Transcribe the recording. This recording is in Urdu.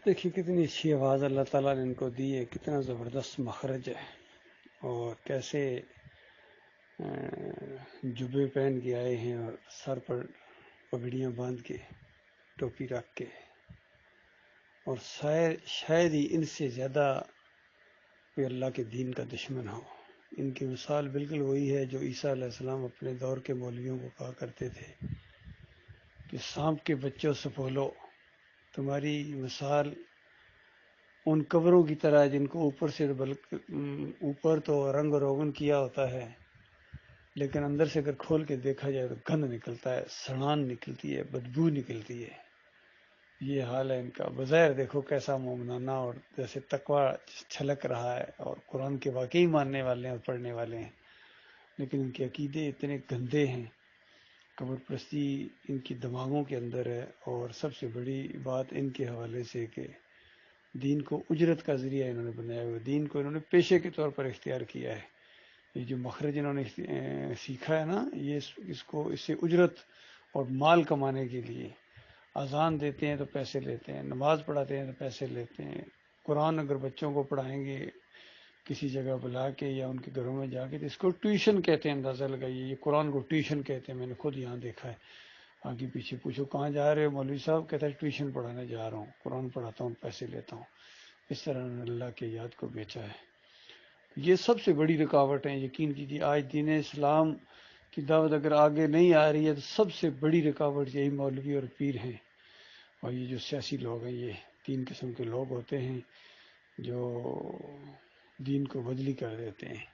دیکھیے کتنی اچھی آواز اللہ تعالیٰ نے ان کو دی ہے، کتنا زبردست مخرج ہے، اور کیسے جبے پہن کے آئے ہیں اور سر پر پگڑیاں باندھ کے ٹوپی رکھ کے، اور شاید ہی ان سے زیادہ کوئی اللہ کے دین کا دشمن ہو۔ ان کی مثال بالکل وہی ہے جو عیسیٰ علیہ السلام اپنے دور کے مولویوں کو کہا کرتے تھے کہ سانپ کے بچوں سے بولو، تمہاری مثال ان قبروں کی طرح ہے جن کو اوپر تو رنگ روغن کیا ہوتا ہے، لیکن اندر سے اگر کھول کے دیکھا جائے تو گند نکلتا ہے، سڑان نکلتی ہے، بدبو نکلتی ہے۔ یہ حال ہے ان کا۔ بظاہر دیکھو کیسا مومنانہ اور جیسے تقوی چھلک رہا ہے، اور قرآن کے واقعی ماننے والے ہیں اور پڑھنے والے ہیں، لیکن ان کے عقیدے اتنے گندے ہیں، قبر پرستی ان کی دماغوں کے اندر ہے۔ اور سب سے بڑی بات ان کے حوالے سے کہ دین کو اجرت کا ذریعہ انہوں نے بنایا ہوا، دین کو انہوں نے پیشے کے طور پر اختیار کیا ہے۔ یہ جو مخرج انہوں نے سیکھا ہے نا، یہ اس سے اجرت اور مال کمانے کے لیے اذان دیتے ہیں تو پیسے لیتے ہیں، نماز پڑھاتے ہیں تو پیسے لیتے ہیں، قرآن اگر بچوں کو پڑھائیں گے کسی جگہ بلا کے یا ان کے گھروں میں جا کے تو اس کو ٹیوشن کہتے ہیں، اندازہ لگائیے، یہ قرآن کو ٹیوشن کہتے ہیں، میں نے خود یہاں دیکھا ہے۔ آگے پیچھے پوچھو کہاں جا رہے ہو مولوی صاحب، کہتا ہے ٹیوشن پڑھانے جا رہا ہوں، قرآن پڑھاتا ہوں، پیسے لیتا ہوں۔ اس طرح انہوں نے اللہ کے یاد کو بیچا ہے۔ یہ سب سے بڑی رکاوٹ ہے، یقین کیجیے آج دین اسلام کی دعوت اگر آگے نہیں آ رہی ہے تو سب سے بڑی رکاوٹ یہی مولوی اور پیر ہیں، اور یہ جو سیاسی لوگ ہیں، یہ تین قسم کے لوگ ہوتے ہیں جو دین کو بدلی کر دیتے ہیں۔